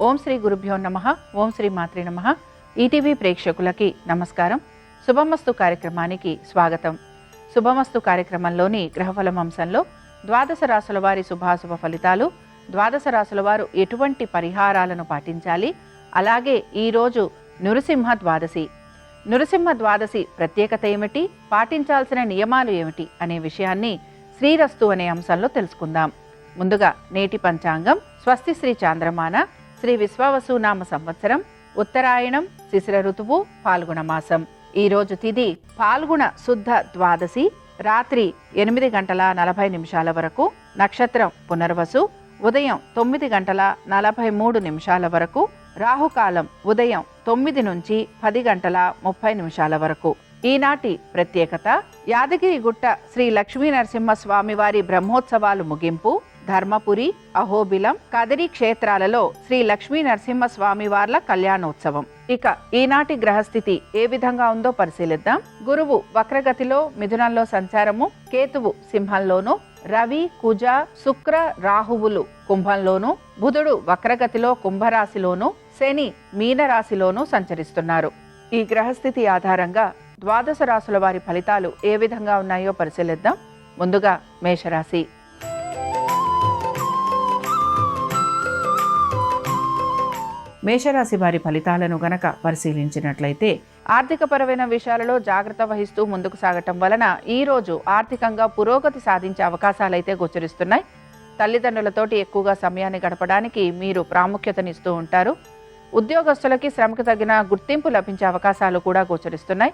ఓం శ్రీ గురుభ్యో నమః. ఓం శ్రీ మాత్రే నమః. ఈటీవీ ప్రేక్షకులకి నమస్కారం. శుభమస్తు కార్యక్రమానికి స్వాగతం. శుభమస్తు కార్యక్రమంలోని గ్రహఫలం అంశంలో ద్వాదశ రాశుల వారి శుభాశుభ ఫలితాలు, ద్వాదశ రాశుల వారు ఎటువంటి పరిహారాలను పాటించాలి, అలాగే ఈరోజు నృసింహ ద్వాదశి. నృసింహ ద్వాదశి ప్రత్యేకత ఏమిటి, పాటించాల్సిన నియమాలు ఏమిటి అనే విషయాన్ని శ్రీరస్తు అనే అంశంలో తెలుసుకుందాం. ముందుగా నేటి పంచాంగం. స్వస్తి శ్రీ చాంద్రమాన శ్రీ విశ్వావసునామ సంవత్సరం, ఉత్తరాయణం, శిశిర ఋతువు, పాల్గొన మాసం. ఈరోజు తిథి పాల్గొన శుద్ధ ద్వాదశి, రాత్రి 8:40 వరకు. నక్షత్రం పునర్వసు, ఉదయం 9:43 వరకు. రాహుకాలం ఉదయం 9 నుంచి 10:30 వరకు. ఈనాటి ప్రత్యేకత: యాదగిరి గుట్ట శ్రీ లక్ష్మీ నరసింహ స్వామివారి బ్రహ్మోత్సవాలు ముగింపు. ధర్మపురి, అహోబిలం, కదిరి క్షేత్రాలలో శ్రీ లక్ష్మీ నరసింహ స్వామివార్ల కళ్యాణోత్సవం. ఇక ఈనాటి గ్రహస్థితి ఏ విధంగా ఉందో పరిశీలిద్దాం. గురువు వక్రగతిలో మిథునంలో సంచారము, కేతువు సింహంలోను, రవి, కుజ, శుక్ర, రాహువులు కుంభంలోను, బుధుడు వక్రగతిలో కుంభరాశిలోను, శని మీనరాశిలోను సంచరిస్తున్నారు. ఈ గ్రహస్థితి ఆధారంగా ద్వాదశ రాశుల వారి ఫలితాలు ఏ విధంగా ఉన్నాయో పరిశీలిద్దాం. ముందుగా మేషరాశి. మేషరాశి వారి ఫలితాలను గనక పరిశీలించినట్లయితే, ఆర్థికపరమైన విషయాలలో జాగ్రత్త వహిస్తూ ముందుకు సాగటం వలన ఈ రోజు ఆర్థికంగా పురోగతి సాధించే అవకాశాలైతే గోచరిస్తున్నాయి. తల్లిదండ్రులతోటి ఎక్కువగా సమయాన్ని గడపడానికి మీరు ప్రాముఖ్యతనిస్తూ ఉంటారు. ఉద్యోగస్తులకి శ్రమకు తగిన గుర్తింపు లభించే అవకాశాలు కూడా గోచరిస్తున్నాయి.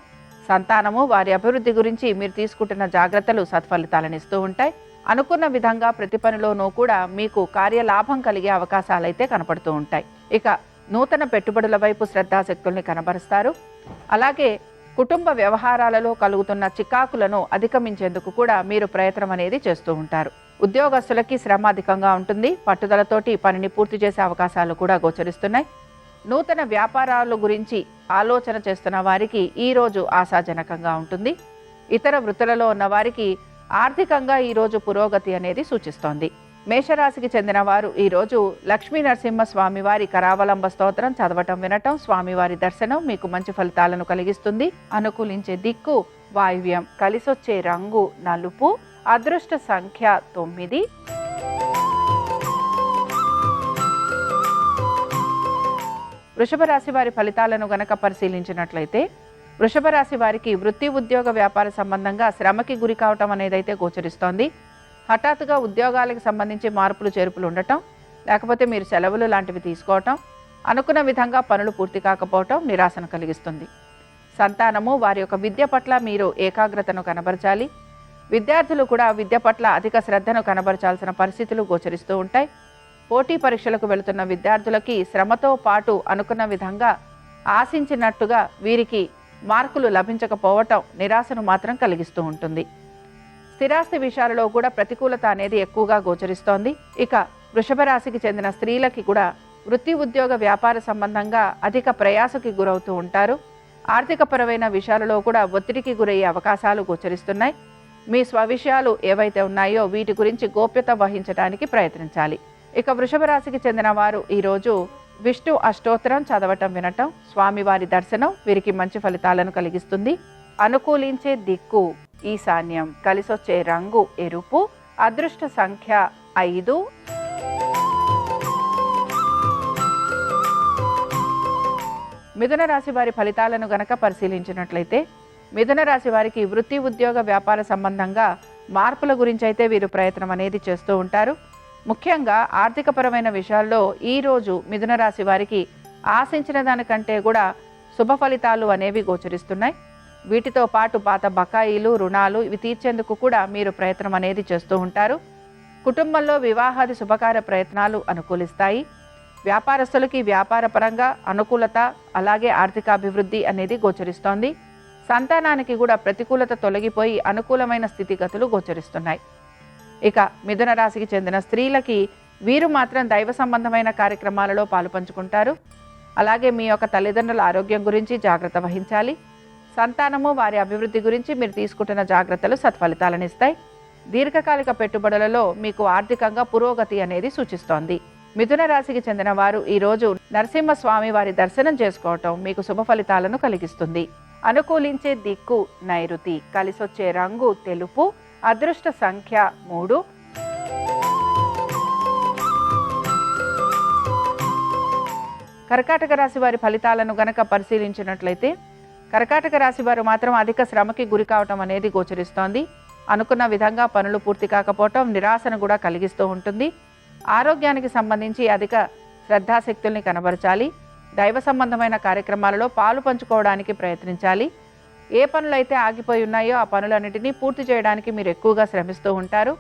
సంతానము, వారి అభివృద్ధి గురించి మీరు తీసుకుంటున్న జాగ్రత్తలు సత్ఫలితాలను ఇస్తూ ఉంటాయి. అనుకున్న విధంగా ప్రతి పనిలోనూ కూడా మీకు కార్యలాభం కలిగే అవకాశాలైతే కనపడుతూ ఉంటాయి. ఇక నూతన పెట్టుబడుల వైపు శ్రద్ధాశక్తుల్ని కనబరుస్తారు. అలాగే కుటుంబ వ్యవహారాలలో కలుగుతున్న చికాకులను అధిగమించేందుకు కూడా మీరు ప్రయత్నం అనేది చేస్తూ ఉంటారు. ఉద్యోగస్తులకి శ్రమ అధికంగా ఉంటుంది. పట్టుదలతోటి పనిని పూర్తి చేసే అవకాశాలు కూడా గోచరిస్తున్నాయి. నూతన వ్యాపారాల గురించి ఆలోచన చేస్తున్న వారికి ఈరోజు ఆశాజనకంగా ఉంటుంది. ఇతర వృత్తులలో ఉన్న వారికి ఆర్థికంగా ఈరోజు పురోగతి అనేది సూచిస్తోంది. మేషరాశికి చెందిన వారు ఈరోజు లక్ష్మీ నరసింహ స్వామివారి కరావలంబ స్తోత్రం చదవటం, వినటం, స్వామివారి దర్శనం మీకు మంచి ఫలితాలను కలిగిస్తుంది. అనుకూలించే దిక్కు వాయువ్యం, కలిసొచ్చే రంగు నలుపు, అదృష్ట సంఖ్య 9. వృషభ రాశి వారి ఫలితాలను గనక పరిశీలించినట్లయితే, వృషభ రాశి వారికి వృత్తి, ఉద్యోగ, వ్యాపార సంబంధంగా శ్రమకి గురి కావటం అనేదైతే గోచరిస్తోంది. హఠాత్తుగా ఉద్యోగాలకు సంబంధించి మార్పులు చేర్పులు ఉండటం, లేకపోతే మీరు సెలవులు లాంటివి తీసుకోవటం, అనుకున్న విధంగా పనులు పూర్తి కాకపోవటం నిరాశను కలిగిస్తుంది. సంతానము, వారి యొక్క విద్య పట్ల మీరు ఏకాగ్రతను కనబరచాలి. విద్యార్థులు కూడా విద్య పట్ల అధిక శ్రద్ధను కనబరచాల్సిన పరిస్థితులు గోచరిస్తూ ఉంటాయి. పోటీ పరీక్షలకు వెళుతున్న విద్యార్థులకి శ్రమతో పాటు అనుకున్న విధంగా ఆశించినట్టుగా వీరికి మార్కులు లభించకపోవటం నిరాశను మాత్రం కలిగిస్తూ ఉంటుంది. స్థిరాస్తి విషయాలలో కూడా ప్రతికూలత అనేది ఎక్కువగా గోచరిస్తోంది. ఇక వృషభ రాశికి చెందిన స్త్రీలకి కూడా వృత్తి, ఉద్యోగ, వ్యాపార సంబంధంగా అధిక ప్రయాసకి గురవుతూ ఉంటారు. ఆర్థికపరమైన విషయాలలో కూడా ఒత్తిడికి గురయ్యే అవకాశాలు గోచరిస్తున్నాయి. మీ స్వవిషయాలు ఏవైతే ఉన్నాయో వీటి గురించి గోప్యత వహించడానికి ప్రయత్నించాలి. ఇక వృషభ రాశికి చెందిన వారు ఈరోజు విష్ణు అష్టోత్తరం చదవటం, వినటం, స్వామివారి దర్శనం వీరికి మంచి ఫలితాలను కలిగిస్తుంది. అనుకూలించే దిక్కు ఈశాన్యం, కలిసొచ్చే రంగు ఎరుపు, అదృష్ట సంఖ్య 5. మిథున రాశి వారి ఫలితాలను గనక పరిశీలించినట్లయితే, మిథున రాశి వారికి వృత్తి, ఉద్యోగ, వ్యాపార సంబంధంగా మార్పుల గురించి అయితే వీరు ప్రయత్నం అనేది చేస్తూ ఉంటారు. ముఖ్యంగా ఆర్థికపరమైన విషయాల్లో ఈరోజు మిథున రాశి వారికి ఆశించిన దానికంటే కూడా శుభ ఫలితాలు అనేవి గోచరిస్తున్నాయి. వీటితో పాటు పాత బకాయిలు, రుణాలు ఇవి తీర్చేందుకు కూడా మీరు ప్రయత్నం అనేది చేస్తూ ఉంటారు. కుటుంబంలో వివాహాది శుభకార్య ప్రయత్నాలు అనుకూలిస్తాయి. వ్యాపారస్తులకి వ్యాపార పరంగా అనుకూలత, అలాగే ఆర్థికాభివృద్ధి అనేది గోచరిస్తోంది. సంతానానికి కూడా ప్రతికూలత తొలగిపోయి అనుకూలమైన స్థితిగతులు గోచరిస్తున్నాయి. ఇక మిథున రాశికి చెందిన స్త్రీలకి వీరు మాత్రం దైవ సంబంధమైన కార్యక్రమాలలో పాలుపంచుకుంటారు. అలాగే మీ యొక్క తల్లిదండ్రుల ఆరోగ్యం గురించి జాగ్రత్త వహించాలి. సంతానము, వారి అభివృద్ధి గురించి మీరు తీసుకుంటున్న జాగ్రత్తలు సత్ఫలితాలను ఇస్తాయి. దీర్ఘకాలిక పెట్టుబడులలో మీకు ఆర్థికంగా పురోగతి అనేది సూచిస్తోంది. మిథున రాశికి చెందిన వారు ఈరోజు నరసింహస్వామి వారి దర్శనం చేసుకోవటం మీకు శుభ ఫలితాలను కలిగిస్తుంది. అనుకూలించే దిక్కు నైరుతి, కలిసొచ్చే రంగు తెలుపు, అదృష్ట సంఖ్య 3. కర్కాటక రాశి వారి ఫలితాలను గనక పరిశీలించినట్లయితే కర్కాటక రాశి వారు మాత్రం అధిక శ్రమకి గురి కావటం అనేది గోచరిస్తోంది. అనుకున్న విధంగా పనులు పూర్తి కాకపోవటం నిరాశను కూడా కలిగిస్తూ ఉంటుంది. ఆరోగ్యానికి సంబంధించి అధిక శ్రద్ధాశక్తుల్ని కనబరచాలి. దైవ సంబంధమైన కార్యక్రమాలలో పాలు పంచుకోవడానికి ప్రయత్నించాలి. ఏ పనులైతే ఆగిపోయి ఉన్నాయో ఆ పనులన్నిటినీ పూర్తి చేయడానికి మీరు ఎక్కువగా శ్రమిస్తూ ఉంటారు.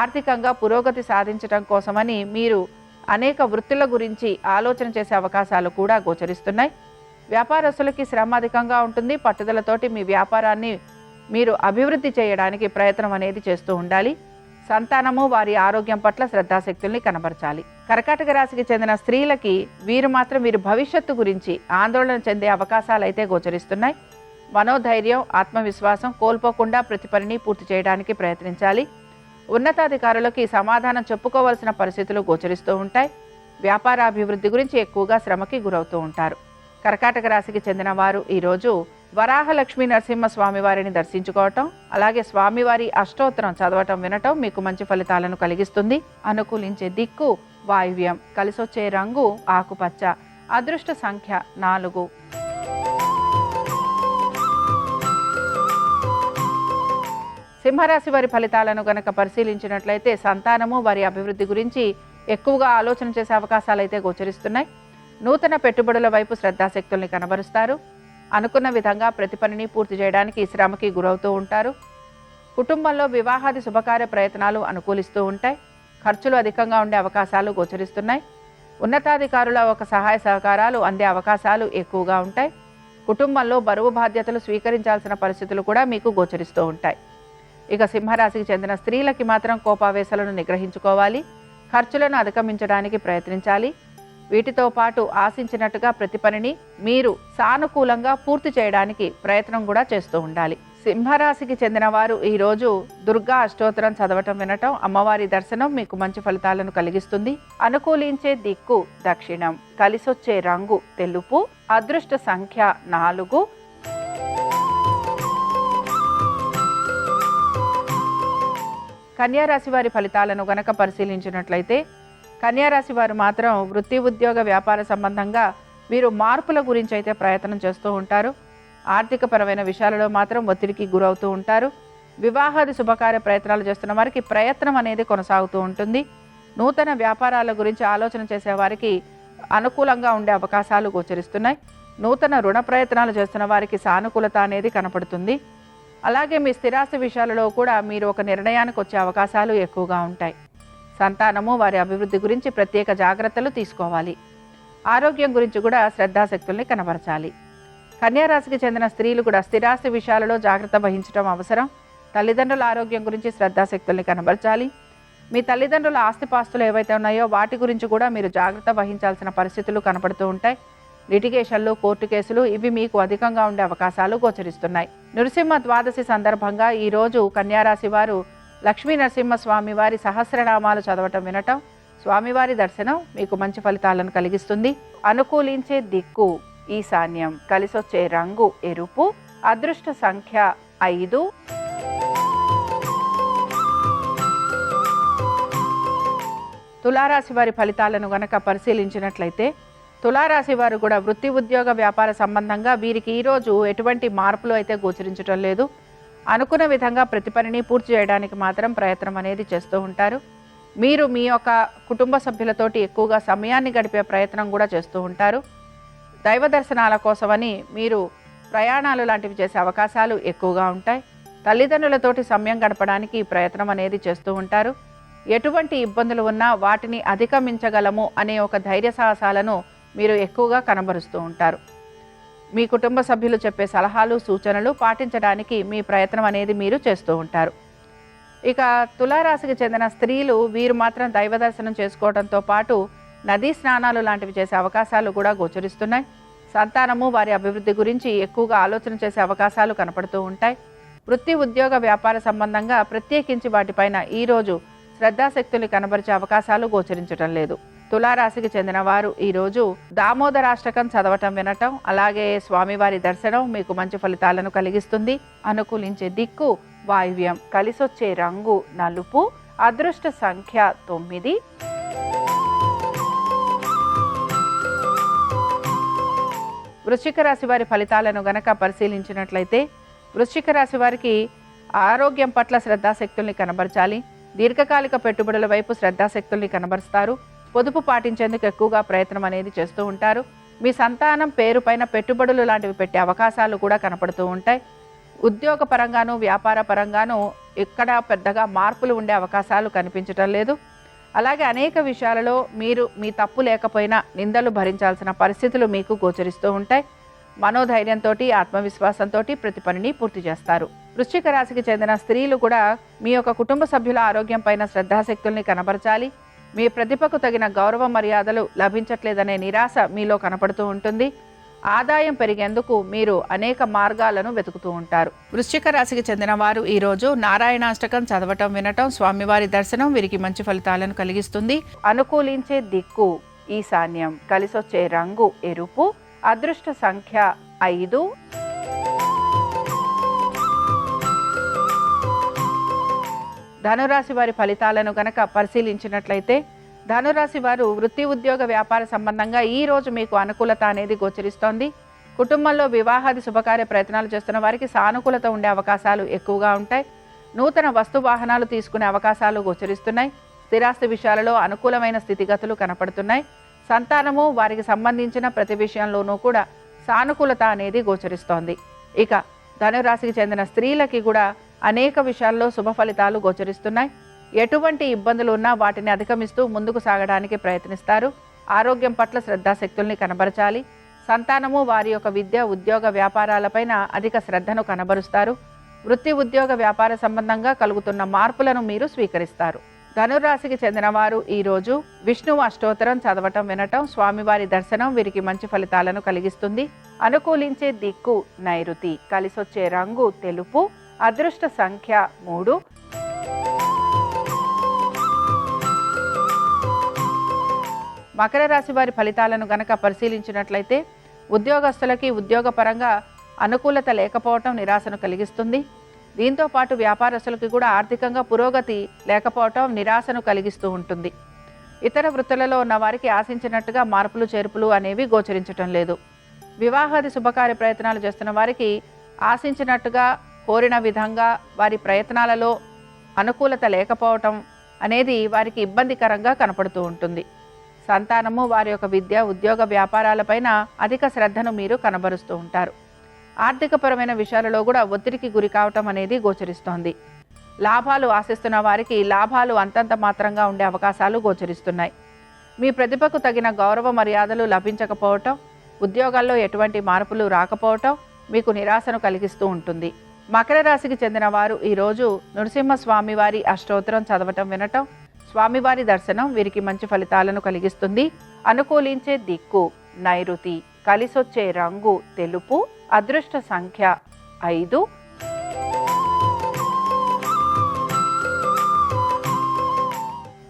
ఆర్థికంగా పురోగతి సాధించడం కోసమని మీరు అనేక వృత్తుల గురించి ఆలోచన చేసే అవకాశాలు కూడా గోచరిస్తున్నాయి. వ్యాపారస్తులకి శ్రమ అధికంగా ఉంటుంది. పట్టుదలతోటి మీ వ్యాపారాన్ని మీరు అభివృద్ధి చేయడానికి ప్రయత్నం అనేది చేస్తూ ఉండాలి. సంతానము వారి ఆరోగ్యం పట్ల శ్రద్ధాశక్తుల్ని కనబరచాలి. కర్కాటక రాశికి చెందిన స్త్రీలకి వీరు భవిష్యత్తు గురించి ఆందోళన చెందే అవకాశాలు అయితే గోచరిస్తున్నాయి. మనోధైర్యం, ఆత్మవిశ్వాసం కోల్పోకుండా ప్రతి పనిని పూర్తి చేయడానికి ప్రయత్నించాలి. ఉన్నతాధికారులకి సమాధానం చెప్పుకోవాల్సిన పరిస్థితులు గోచరిస్తూ ఉంటాయి. వ్యాపార అభివృద్ధి గురించి ఎక్కువగా శ్రమకి గురవుతూ ఉంటారు. కర్కాటక రాశికి చెందిన వారు ఈరోజు వరాహలక్ష్మీ నరసింహస్వామి వారిని దర్శించుకోవటం, అలాగే స్వామివారి అష్టోత్తరం చదవటం వినటం మీకు మంచి ఫలితాలను కలిగిస్తుంది. అనుకూలించే దిక్కు వాయువ్యం, కలిసొచ్చే రంగు ఆకుపచ్చ, అదృష్ట సంఖ్య 4. సింహరాశి వారి ఫలితాలను గనక పరిశీలించినట్లయితే సంతానము వారి అభివృద్ధి గురించి ఎక్కువగా ఆలోచన చేసే అవకాశాలు అయితే గోచరిస్తున్నాయి. నూతన పెట్టుబడుల వైపు శ్రద్ధాశక్తుల్ని కనబరుస్తారు. అనుకున్న విధంగా ప్రతి పనిని పూర్తి చేయడానికి శ్రమకి గురవుతూ ఉంటారు. కుటుంబంలో వివాహాది శుభకార్య ప్రయత్నాలు అనుకూలిస్తూ ఉంటాయి. ఖర్చులు అధికంగా ఉండే అవకాశాలు గోచరిస్తున్నాయి. ఉన్నతాధికారుల ఒక సహాయ సహకారాలు అందే అవకాశాలు ఎక్కువగా ఉంటాయి. కుటుంబంలో బరువు బాధ్యతలు స్వీకరించాల్సిన పరిస్థితులు కూడా మీకు గోచరిస్తూ ఉంటాయి. ఇక సింహరాశికి చెందిన స్త్రీలకి మాత్రం కోపావేశాలను నిగ్రహించుకోవాలి. ఖర్చులను అధిగమించడానికి ప్రయత్నించాలి. వీటితో పాటు ఆశించినట్టుగా ప్రతి పనిని మీరు సానుకూలంగా పూర్తి చేయడానికి ప్రయత్నం కూడా చేస్తూ ఉండాలి. సింహరాశికి చెందిన వారు ఈరోజు దుర్గా అష్టోత్తరం చదవటం వినటం, అమ్మవారి దర్శనం మీకు మంచి ఫలితాలను కలిగిస్తుంది. అనుకూలించే దిక్కు దక్షిణం, కలిసొచ్చే రంగు తెలుపు, అదృష్ట సంఖ్య 4. కన్యారాశి వారి ఫలితాలను గనక పరిశీలించినట్లయితే కన్యారాశి వారు మాత్రం వృత్తి, ఉద్యోగ, వ్యాపార సంబంధంగా వీరు మార్పుల గురించి అయితే ప్రయత్నం చేస్తూ ఉంటారు. ఆర్థికపరమైన విషయాలలో మాత్రం ఒత్తిడికి గురవుతూ ఉంటారు. వివాహాది శుభకార్య ప్రయత్నాలు చేస్తున్న వారికి ప్రయత్నం అనేది కొనసాగుతూ ఉంటుంది. నూతన వ్యాపారాల గురించి ఆలోచన చేసే వారికి అనుకూలంగా ఉండే అవకాశాలు గోచరిస్తున్నాయి. నూతన రుణ ప్రయత్నాలు చేస్తున్న వారికి సానుకూలత అనేది కనపడుతుంది. అలాగే మీ స్థిరాస్తి విషయాలలో కూడా మీరు ఒక నిర్ణయానికి వచ్చే అవకాశాలు ఎక్కువగా ఉంటాయి. సంతానము వారి అభివృద్ధి గురించి ప్రత్యేక జాగ్రత్తలు తీసుకోవాలి. ఆరోగ్యం గురించి కూడా శ్రద్ధాశక్తుల్ని కనబరచాలి. కన్యారాశికి చెందిన స్త్రీలు కూడా స్థిరాస్తి విషయాలలో జాగ్రత్త వహించడం అవసరం. తల్లిదండ్రుల ఆరోగ్యం గురించి శ్రద్ధాశక్తుల్ని కనబరచాలి. మీ తల్లిదండ్రుల ఆస్తిపాస్తులు ఏవైతే ఉన్నాయో వాటి గురించి కూడా మీరు జాగ్రత్త వహించాల్సిన పరిస్థితులు కనపడుతూ ఉంటాయి. లిటిగేషన్లు, కోర్టు కేసులు ఇవి మీకు అధికంగా ఉండే అవకాశాలు గోచరిస్తున్నాయి. నృసింహ ద్వాదశి సందర్భంగా ఈరోజు కన్యారాశి వారు లక్ష్మీ నరసింహస్వామి వారి సహస్రనామాలు చదవటం వినటం, స్వామివారి దర్శనం మీకు మంచి ఫలితాలను కలిగిస్తుంది. అనుకూలించే దిక్కు ఈశాన్యం, కలిసొచ్చే రంగు ఎరుపు, అదృష్ట సంఖ్య 5. తులారాశి వారి ఫలితాలను గనక పరిశీలించినట్లయితే తులారాశి వారు కూడా వృత్తి, ఉద్యోగ, వ్యాపార సంబంధంగా వీరికి ఈరోజు ఎటువంటి మార్పులు అయితే గోచరించడం లేదు. అనుకున్న విధంగా ప్రతి పనిని పూర్తి చేయడానికి మాత్రం ప్రయత్నం అనేది చేస్తూ ఉంటారు. మీరు మీ యొక్క కుటుంబ సభ్యులతోటి ఎక్కువగా సమయాన్ని గడిపే ప్రయత్నం కూడా చేస్తూ ఉంటారు. దైవ దర్శనాల కోసమని మీరు ప్రయాణాలు లాంటివి చేసే అవకాశాలు ఎక్కువగా ఉంటాయి. తల్లిదండ్రులతోటి సమయం గడపడానికి ప్రయత్నం అనేది చేస్తూ ఉంటారు. ఎటువంటి ఇబ్బందులు ఉన్నా వాటిని అధిగమించగలము అనే ఒక ధైర్య సాహసాలను మీరు ఎక్కువగా కనబరుస్తూ ఉంటారు. మీ కుటుంబ సభ్యులు చెప్పే సలహాలు, సూచనలు పాటించడానికి మీ ప్రయత్నం అనేది మీరు చేస్తూ ఉంటారు. ఇక తులారాశికి చెందిన స్త్రీలు వీరు మాత్రం దైవ దర్శనం చేసుకోవడంతో పాటు నదీ స్నానాలు లాంటివి చేసే అవకాశాలు కూడా గోచరిస్తున్నాయి. సంతానము వారి అభివృద్ధి గురించి ఎక్కువగా ఆలోచన చేసే అవకాశాలు కనపడుతూ ఉంటాయి. వృత్తి, ఉద్యోగ, వ్యాపార సంబంధంగా ప్రత్యేకించి వాటిపైన ఈరోజు శ్రద్ధాశక్తులు కనబరిచే అవకాశాలు గోచరించడం లేదు. తులారాశికి చెందిన వారు ఈరోజు దామోదరాష్టకం చదవటం వినటం, అలాగే స్వామివారి దర్శనం మీకు మంచి ఫలితాలను కలిగిస్తుంది. అనుకూలించే దిక్కు వాయువ్యం, కలిసొచ్చే రంగు నలుపు, అదృష్ట సంఖ్య 9. వృశ్చిక రాశి వారి ఫలితాలను గనక పరిశీలించినట్లయితే వృశ్చిక రాశి వారికి ఆరోగ్యం పట్ల శ్రద్ధాశక్తుల్ని కనబరచాలి. దీర్ఘకాలిక పెట్టుబడుల వైపు శ్రద్ధాశక్తుల్ని కనబరుస్తారు. పొదుపు పాటించేందుకు ఎక్కువగా ప్రయత్నం అనేది చేస్తూ ఉంటారు. మీ సంతానం పేరు పైన పెట్టుబడులు లాంటివి పెట్టే అవకాశాలు కూడా కనపడుతూ ఉంటాయి. ఉద్యోగ పరంగాను వ్యాపార పరంగాను ఇక్కడ పెద్దగా మార్పులు ఉండే అవకాశాలు కనిపించటం లేదు. అలాగే అనేక విషయాలలో మీరు మీ తప్పు లేకపోయినా నిందలు భరించాల్సిన పరిస్థితులు మీకు గోచరిస్తూ ఉంటాయి. మనోధైర్యంతో ఆత్మవిశ్వాసంతో ప్రతి పనిని పూర్తి చేస్తారు. వృశ్చిక రాశికి చెందిన స్త్రీలు కూడా మీ యొక్క కుటుంబ సభ్యుల ఆరోగ్యం పైన శ్రద్ధాశక్తుల్ని కనబరచాలి. మీ ప్రతిభకు తగిన గౌరవ మర్యాదలు లభించట్లేదనే నిరాశ మీలో కనపడుతూ ఉంటుంది. ఆదాయం పెరిగేందుకు మీరు అనేక మార్గాలను వెతుకుతూ ఉంటారు. వృశ్చిక రాశికి చెందిన వారు ఈరోజు నారాయణాష్టకం చదవటం వినటం, స్వామివారి దర్శనం వీరికి మంచి ఫలితాలను కలిగిస్తుంది. అనుకూలించే దిక్కు ఈశాన్యం, కలిసొచ్చే రంగు ఎరుపు, అదృష్ట సంఖ్య 5. ధనురాశి వారి ఫలితాలను గనక పరిశీలించినట్లయితే ధనురాశి వారు వృత్తి ఉద్యోగ వ్యాపార సంబంధంగా ఈ రోజు మీకు అనుకూలత అనేది గోచరిస్తోంది. కుటుంబంలో వివాహాది శుభకార్య ప్రయత్నాలు చేస్తున్న వారికి సానుకూలత ఉండే అవకాశాలు ఎక్కువగా ఉంటాయి. నూతన వస్తు వాహనాలు తీసుకునే అవకాశాలు గోచరిస్తున్నాయి. స్థిరాస్తి విషయాలలో అనుకూలమైన స్థితిగతులు కనపడుతున్నాయి. సంతానము వారికి సంబంధించిన ప్రతి విషయంలోనూ కూడా సానుకూలత అనేది గోచరిస్తోంది. ఇక ధనురాశికి చెందిన స్త్రీలకి కూడా అనేక విషయాల్లో శుభ ఫలితాలు గోచరిస్తున్నాయి. ఎటువంటి ఇబ్బందులు ఉన్నా వాటిని అధిగమిస్తూ ముందుకు సాగడానికి ప్రయత్నిస్తారు. ఆరోగ్యం పట్ల శ్రద్ధాశక్తుల్ని కనబరచాలి. సంతానము వారి యొక్క విద్య ఉద్యోగ వ్యాపారాలపైన అధిక శ్రద్ధను కనబరుస్తారు. వృత్తి ఉద్యోగ వ్యాపార సంబంధంగా కలుగుతున్న మార్పులను మీరు స్వీకరిస్తారు. ధనురాశికి చెందిన వారు ఈరోజు విష్ణువు అష్టోత్తరం చదవటం వినటం, స్వామివారి దర్శనం వీరికి మంచి ఫలితాలను కలిగిస్తుంది. అనుకూలించే దిక్కు నైరుతి, కలిసొచ్చే రంగు తెలుపు, అదృష్ట సంఖ్య 3. మకర రాశి వారి ఫలితాలను గనక పరిశీలించినట్లయితే ఉద్యోగస్తులకి ఉద్యోగపరంగా అనుకూలత లేకపోవటం నిరాశను కలిగిస్తుంది. దీంతో పాటు వ్యాపారస్తులకి కూడా ఆర్థికంగా పురోగతి లేకపోవటం నిరాశను కలిగిస్తూ ఉంటుంది. ఇతర వృత్తులలో ఉన్న వారికి ఆశించినట్టుగా మార్పులు చేర్పులు అనేవి గోచరించటం లేదు. వివాహాది శుభకార్య ప్రయత్నాలు చేస్తున్న వారికి ఆశించినట్టుగా కోరిన విధంగా వారి ప్రయత్నాలలో అనుకూలత లేకపోవటం అనేది వారికి ఇబ్బందికరంగా కనపడుతూ ఉంటుంది. సంతానము వారి యొక్క విద్య ఉద్యోగ వ్యాపారాలపైన అధిక శ్రద్ధను మీరు కనబరుస్తూ ఉంటారు. ఆర్థికపరమైన విషయాలలో కూడా ఒత్తిడికి గురి కావటం అనేది గోచరిస్తోంది. లాభాలు ఆశిస్తున్న వారికి లాభాలు అంతంత మాత్రంగా ఉండే అవకాశాలు గోచరిస్తున్నాయి. మీ ప్రతిభకు తగిన గౌరవ మర్యాదలు లభించకపోవటం, ఉద్యోగాల్లో ఎటువంటి మార్పులు రాకపోవటం మీకు నిరాశను కలిగిస్తూ ఉంటుంది. మకర రాశికి చెందిన వారు ఈరోజు నృసింహస్వామి వారి అష్టోత్తరం చదవటం వినటం, స్వామివారి దర్శనం వీరికి మంచి ఫలితాలను కలిగిస్తుంది. అనుకూలించే దిక్కు నైరుతి, కలిసొచ్చే రంగు తెలుపు, అదృష్ట సంఖ్య 5.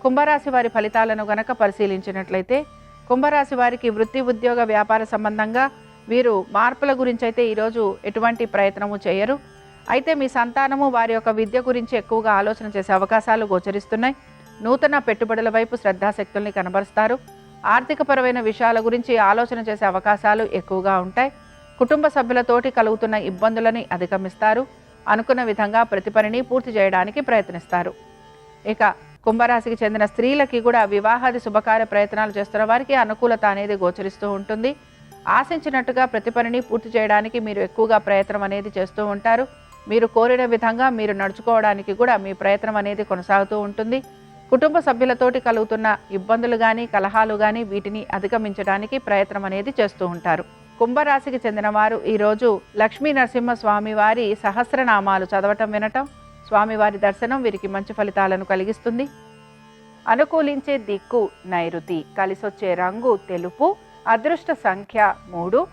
కుంభరాశి వారి ఫలితాలను గనక పరిశీలించినట్లయితే కుంభరాశి వారికి వృత్తి ఉద్యోగ వ్యాపార సంబంధంగా వీరు మార్పుల గురించి అయితే ఈరోజు ఎటువంటి ప్రయత్నము చేయరు. అయితే మీ సంతానము వారి యొక్క విద్య గురించి ఎక్కువగా ఆలోచన చేసే అవకాశాలు గోచరిస్తున్నాయి. నూతన పెట్టుబడుల వైపు శ్రద్ధాశక్తుల్ని కనబరుస్తారు. ఆర్థికపరమైన విషయాల గురించి ఆలోచన చేసే అవకాశాలు ఎక్కువగా ఉంటాయి. కుటుంబ సభ్యులతోటి కలుగుతున్న ఇబ్బందులని అధిగమిస్తారు. అనుకున్న విధంగా ప్రతి పనిని పూర్తి చేయడానికి ప్రయత్నిస్తారు. ఇక కుంభరాశికి చెందిన స్త్రీలకి కూడా వివాహాది శుభకార్య ప్రయత్నాలు చేస్తున్న వారికి అనుకూలత అనేది గోచరిస్తూ ఉంటుంది. ఆశించినట్టుగా ప్రతి పనిని పూర్తి చేయడానికి మీరు ఎక్కువగా ప్రయత్నం అనేది చేస్తూ ఉంటారు. మీరు కోరిన విధంగా మీరు నడుచుకోవడానికి కూడా మీ ప్రయత్నం అనేది కొనసాగుతూ ఉంటుంది. కుటుంబ సభ్యులతోటి కలుగుతున్న ఇబ్బందులు కానీ కలహాలు కానీ వీటిని అధిగమించడానికి ప్రయత్నం అనేది చేస్తూ ఉంటారు. కుంభరాశికి చెందిన వారు ఈరోజు లక్ష్మీ నరసింహ స్వామి వారి సహస్రనామాలు చదవటం వినటం, స్వామివారి దర్శనం వీరికి మంచి ఫలితాలను కలిగిస్తుంది. అనుకూలించే దిక్కు నైరుతి, కలిసొచ్చే రంగు తెలుపు, అదృష్ట సంఖ్య 3.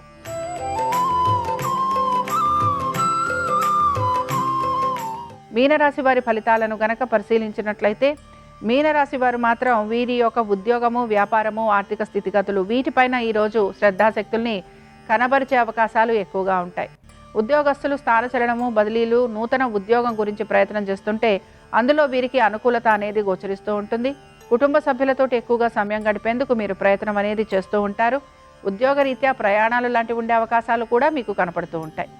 మీనరాశి వారి ఫలితాలను గనక పరిశీలించినట్లయితే మీనరాశి వారు మాత్రం వీరి యొక్క ఉద్యోగము, వ్యాపారము, ఆర్థిక స్థితిగతులు వీటిపైన ఈరోజు శ్రద్ధాశక్తుల్ని కనబరిచే అవకాశాలు ఎక్కువగా ఉంటాయి. ఉద్యోగస్తులు స్థానచలనము, బదిలీలు, నూతన ఉద్యోగం గురించి ప్రయత్నం చేస్తుంటే అందులో వీరికి అనుకూలత అనేది గోచరిస్తూ ఉంటుంది. కుటుంబ సభ్యులతో ఎక్కువగా సమయం గడిపేందుకు మీరు ప్రయత్నం అనేది చేస్తూ ఉంటారు. ఉద్యోగరీత్యా ప్రయాణాలు లాంటివి ఉండే అవకాశాలు కూడా మీకు కనపడుతూ ఉంటాయి.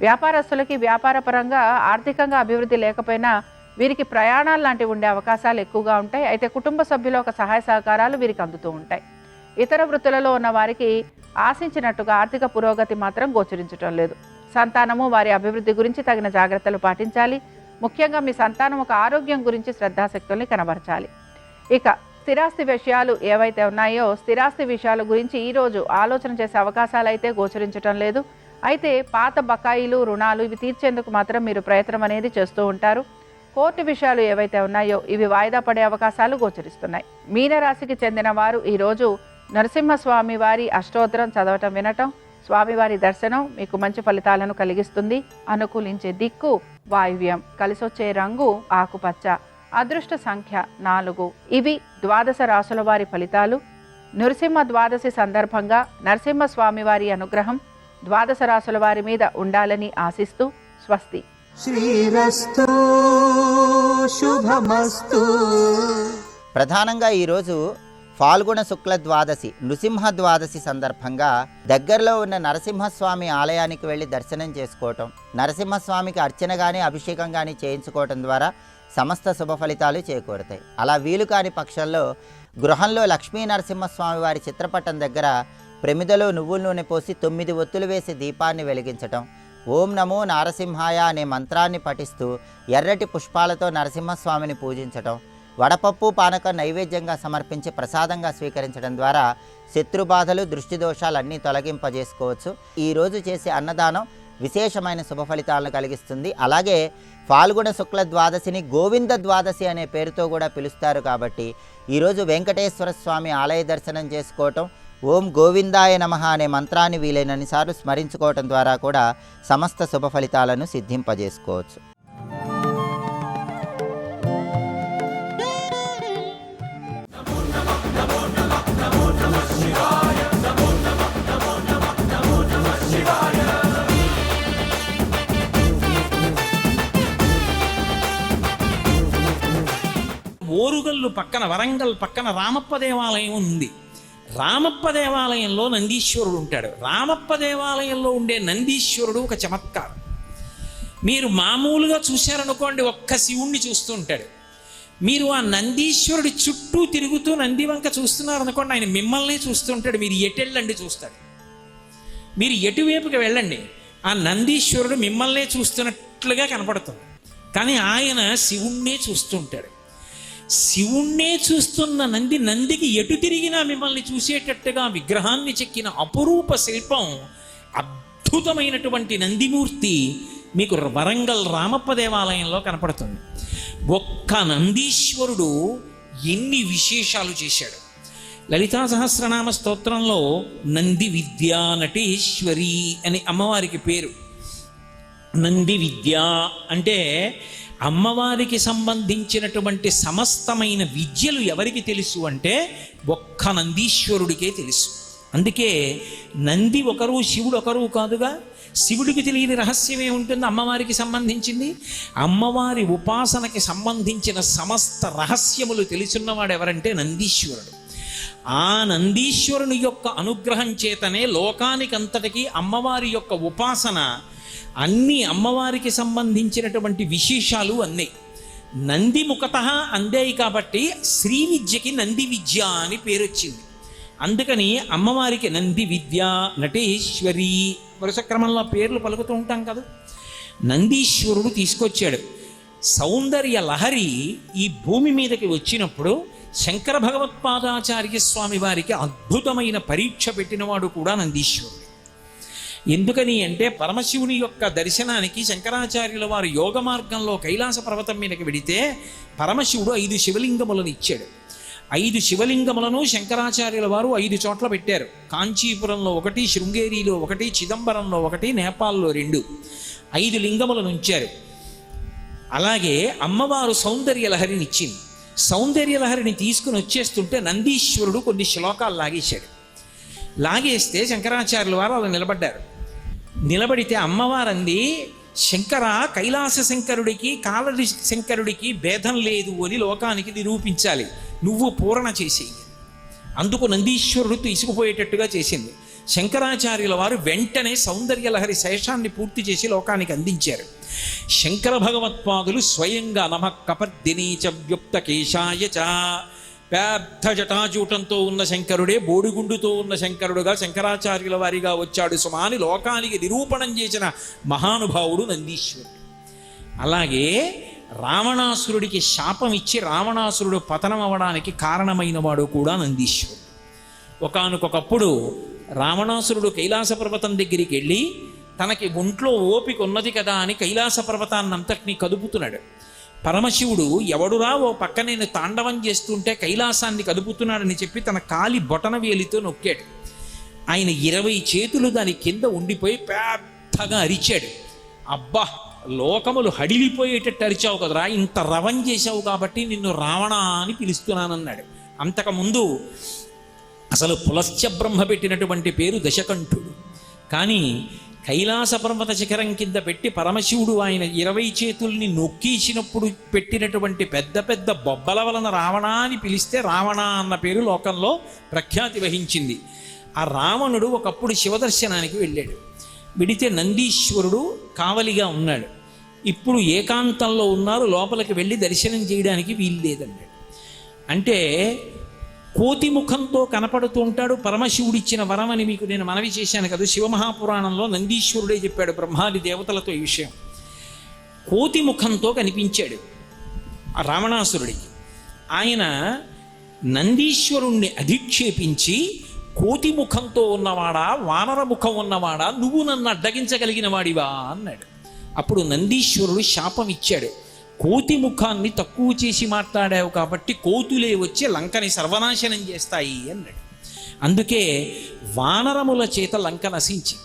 వ్యాపారస్తులకి వ్యాపారపరంగా ఆర్థికంగా అభివృద్ధి లేకపోయినా వీరికి ప్రయాణాలు లాంటివి ఉండే అవకాశాలు ఎక్కువగా ఉంటాయి. అయితే కుటుంబ సభ్యుల ఒక సహాయ సహకారాలు వీరికి అందుతూ ఉంటాయి. ఇతర వృత్తులలో ఉన్న వారికి ఆశించినట్టుగా ఆర్థిక పురోగతి మాత్రం గోచరించడం లేదు. సంతానము, వారి అభివృద్ధి గురించి తగిన జాగ్రత్తలు పాటించాలి. ముఖ్యంగా మీ సంతానం ఒక ఆరోగ్యం గురించి శ్రద్ధాశక్తుల్ని కనబరచాలి. ఇక స్థిరాస్తి విషయాలు ఏవైతే ఉన్నాయో స్థిరాస్తి విషయాల గురించి ఈరోజు ఆలోచన చేసే అవకాశాలు అయితే గోచరించడం లేదు. అయితే పాత బకాయిలు, రుణాలు ఇవి తీర్చేందుకు మాత్రం మీరు ప్రయత్నం అనేది చేస్తూ ఉంటారు. కోర్టు విషయాలు ఏవైతే ఉన్నాయో ఇవి వాయిదా పడే అవకాశాలు గోచరిస్తున్నాయి. మీనరాశికి చెందిన వారు ఈరోజు నరసింహస్వామి వారి అష్టోత్తరం చదవటం, వినటం, స్వామివారి దర్శనం మీకు మంచి ఫలితాలను కలిగిస్తుంది. అనుకూలించే దిక్కు వాయువ్యం, కలిసొచ్చే రంగు ఆకుపచ్చ, అదృష్ట సంఖ్య 4. ఇవి ద్వాదశ రాశుల వారి ఫలితాలు. నృసింహ ద్వాదశి సందర్భంగా నరసింహస్వామి వారి అనుగ్రహం ద్వాదశ రాశుల వారి మీద ఉండాలని ఆశిస్తూ స్వస్తి. శ్రీరస్తు శుభమస్తు. ప్రధానంగా ఈరోజు ఫాల్గుణ శుక్ల ద్వాదశి, నృసింహ ద్వాదశి సందర్భంగా దగ్గరలో ఉన్న నరసింహస్వామి ఆలయానికి వెళ్ళి దర్శనం చేసుకోవటం, నరసింహస్వామికి అర్చన కానీ అభిషేకం కానీ చేయించుకోవటం ద్వారా సమస్త శుభ ఫలితాలు చేకూరుతాయి. అలా వీలు కాని పక్షంలో గృహంలో లక్ష్మీ నరసింహస్వామి వారి చిత్రపటం దగ్గర ప్రమిదలో నువ్వుల నూనె పోసి 9 ఒత్తులు వేసి దీపాన్ని వెలిగించటం, ఓం నమో నారసింహాయ అనే మంత్రాన్ని పఠిస్తూ ఎర్రటి పుష్పాలతో నరసింహస్వామిని పూజించటం, వడపప్పు పానకం నైవేద్యంగా సమర్పించి ప్రసాదంగా స్వీకరించడం ద్వారా శత్రుబాధలు, దృష్టి దోషాలన్నీ తొలగింపజేసుకోవచ్చు. ఈరోజు చేసే అన్నదానం విశేషమైన శుభ ఫలితాలను కలిగిస్తుంది. అలాగే ఫాల్గుణ శుక్ల ద్వాదశిని గోవింద ద్వాదశి అనే పేరుతో కూడా పిలుస్తారు. కాబట్టి ఈరోజు వెంకటేశ్వర స్వామి ఆలయ దర్శనం చేసుకోవటం, ఓం గోవిందాయ నమః అనే మంత్రాన్ని వీలైనన్నిసార్లు స్మరించుకోవటం ద్వారా కూడా సమస్త శుభ ఫలితాలను సిద్ధింపజేసుకోవచ్చు. ఓరుగల్లు పక్కన, వరంగల్ పక్కన రామప్ప దేవాలయం ఉంది. రామప్ప దేవాలయంలో నందీశ్వరుడు ఉంటాడు. రామప్ప దేవాలయంలో ఉండే నందీశ్వరుడు ఒక చమత్కారం. మీరు మామూలుగా చూశారనుకోండి, ఒక్క శివుణ్ణి చూస్తూ ఉంటాడు. మీరు ఆ నందీశ్వరుడి చుట్టూ తిరుగుతూ నంది వంక చూస్తున్నారనుకోండి, ఆయన మిమ్మల్ని చూస్తూ ఉంటాడు. మీరు ఎటెళ్ళండి చూస్తాడు. మీరు ఎటువైపుకి వెళ్ళండి, ఆ నందీశ్వరుడు మిమ్మల్నే చూస్తున్నట్లుగా కనపడుతుంది. కానీ ఆయన శివుణ్ణే చూస్తుంటాడు. శివుణ్ణే చూస్తున్న నందికి ఎటు తిరిగినా మిమ్మల్ని చూసేటట్టుగా విగ్రహాన్ని చెక్కిన అపురూప శిల్పం, అద్భుతమైనటువంటి నందిమూర్తి మీకు వరంగల్ రామప్ప దేవాలయంలో కనపడుతుంది. ఒక్క నందీశ్వరుడు ఎన్ని విశేషాలు చేశాడు. లలితా సహస్రనామ స్తోత్రంలో నంది విద్యా నటేశ్వరి అని అమ్మవారికి పేరు. నంది విద్య అంటే అమ్మవారికి సంబంధించినటువంటి సమస్తమైన విద్యలు ఎవరికి తెలుసు అంటే ఒక్క నందీశ్వరుడికే తెలుసు. అందుకే నంది ఒకరు, శివుడు ఒకరు కాదుగా. శివుడికి తెలియని రహస్యమే ఉంటుంది అమ్మవారికి సంబంధించింది. అమ్మవారి ఉపాసనకి సంబంధించిన సమస్త రహస్యములు తెలుసున్నవాడు ఎవరంటే నందీశ్వరుడు. ఆ నందీశ్వరుని యొక్క అనుగ్రహం చేతనే లోకానికంతటికీ అమ్మవారి యొక్క ఉపాసన, అన్ని అమ్మవారికి సంబంధించినటువంటి విశేషాలు అన్నీ నంది ముఖతః అందేయి. కాబట్టి శ్రీ విద్యకి నంది విద్య అని పేరు వచ్చింది. అందుకని అమ్మవారికి నంది విద్య, నటేశ్వరి వరుస క్రమంలో పేర్లు పలుకుతూ ఉంటాం కదా. నందీశ్వరుడు తీసుకొచ్చాడు. సౌందర్య లహరి ఈ భూమి మీదకి వచ్చినప్పుడు శంకర భగవత్పాదాచార్య స్వామి వారికి అద్భుతమైన పరీక్ష పెట్టినవాడు కూడా నందీశ్వరుడు. ఎందుకని అంటే పరమశివుని యొక్క దర్శనానికి శంకరాచార్యుల వారు యోగ మార్గంలో కైలాస పర్వతం మీదకి వెడితే పరమశివుడు 5 శివలింగములను ఇచ్చాడు. 5 శివలింగములను శంకరాచార్యుల వారు 5 చోట్ల పెట్టారు. కాంచీపురంలో 1, శృంగేరిలో 1, చిదంబరంలో 1, నేపాల్లో 2, 5 లింగములను ఉంచారు. అలాగే అమ్మవారు సౌందర్య లహరినిచ్చింది. సౌందర్యలహరిని తీసుకుని వచ్చేస్తుంటే నందీశ్వరుడు కొన్ని శ్లోకాలు లాగేశాడు. లాగేస్తే శంకరాచార్యుల వారు అలా నిలబడ్డారు. నిలబడితే అమ్మవారంది, శంకర, కైలాస శంకరుడికి కాలడి శంకరుడికి భేదం లేదు అని లోకానికి నిరూపించాలి, నువ్వు పూరణ చేసేయి. అందుకు నందీశ్వరుడు తీసుకుపోయేటట్టుగా చేసింది. శంకరాచార్యుల వారు వెంటనే సౌందర్యలహరి శేషాన్ని పూర్తి చేసి లోకానికి అందించారు. శంకర భగవత్పాదులు స్వయంగా నమః కపర్దినీచ వ్యుక్త కేశాయ చ, పెద్ద జటాజూటంతో ఉన్న శంకరుడే బోడిగుండుతో ఉన్న శంకరుడుగా శంకరాచార్యుల వారిగా వచ్చాడు సుమాని లోకానికి నిరూపణం చేసిన మహానుభావుడు నందీశ్వరుడు. అలాగే రావణాసురుడికి శాపం ఇచ్చి రావణాసురుడు పతనం అవ్వడానికి కారణమైన వాడు కూడా నందీశ్వరుడు. ఒకానొకప్పుడు రావణాసురుడు కైలాస పర్వతం దగ్గరికి వెళ్ళి తనకి ఒంట్లో ఓపిక ఉన్నది కదా అని కైలాస పర్వతాన్నంతటినీ కదుపుతున్నాడు. పరమశివుడు, ఎవడురా ఓ పక్క నేను తాండవం చేస్తుంటే కైలాసాన్ని కదుపుతున్నాడని చెప్పి తన కాలి బొటన వేలితో నొక్కాడు. ఆయన 20 చేతులు దాని కింద ఉండిపోయి పెద్దగా అరిచాడు. అబ్బా, లోకములు హడిలిపోయేటట్టు అరిచావు కదరా, ఇంత రవం చేశావు కాబట్టి నిన్ను రావణ అని పిలుస్తున్నానన్నాడు. అంతకుముందు అసలు పులశ్చ బ్రహ్మ పెట్టినటువంటి పేరు దశకంఠుడు. కానీ కైలాస పర్వత శిఖరం కింద పెట్టి పరమశివుడు ఆయన 20 చేతుల్ని నొక్కించినప్పుడు పెట్టినటువంటి పెద్ద పెద్ద బొబ్బల వలన రావణ అని పిలిస్తే రావణ అన్న పేరు లోకంలో ప్రఖ్యాతి వహించింది. ఆ రావణుడు ఒకప్పుడు శివదర్శనానికి వెళ్ళాడు. విడితే నందీశ్వరుడు కావలిగా ఉన్నాడు. ఇప్పుడు ఏకాంతంలో ఉన్నారు, లోపలికి వెళ్ళి దర్శనం చేయడానికి వీలు లేదన్నాడు. అంటే కోతి ముఖంతో కనపడుతూ ఉంటాడు. పరమశివుడిచ్చిన వరం అని మీకు నేను మనవి చేశాను కదా, శివమహాపురాణంలో నందీశ్వరుడే చెప్పాడు బ్రహ్మాది దేవతలతో ఈ విషయం. కోతి ముఖంతో కనిపించాడు ఆ రావణాసురుడికి. ఆయన నందీశ్వరుణ్ణి అధిక్షేపించి, కోతి ముఖంతో ఉన్నవాడా, వానర ముఖం ఉన్నవాడా, నువ్వు నన్ను అడ్డగించగలిగిన వాడివా అన్నాడు. అప్పుడు నందీశ్వరుడు శాపం ఇచ్చాడు, కోతి ముఖాన్ని తక్కువ చేసి మాట్లాడావు కాబట్టి కోతులే వచ్చి లంకని సర్వనాశనం చేస్తాయి అన్నాడు. అందుకే వానరముల చేత లంక నశించి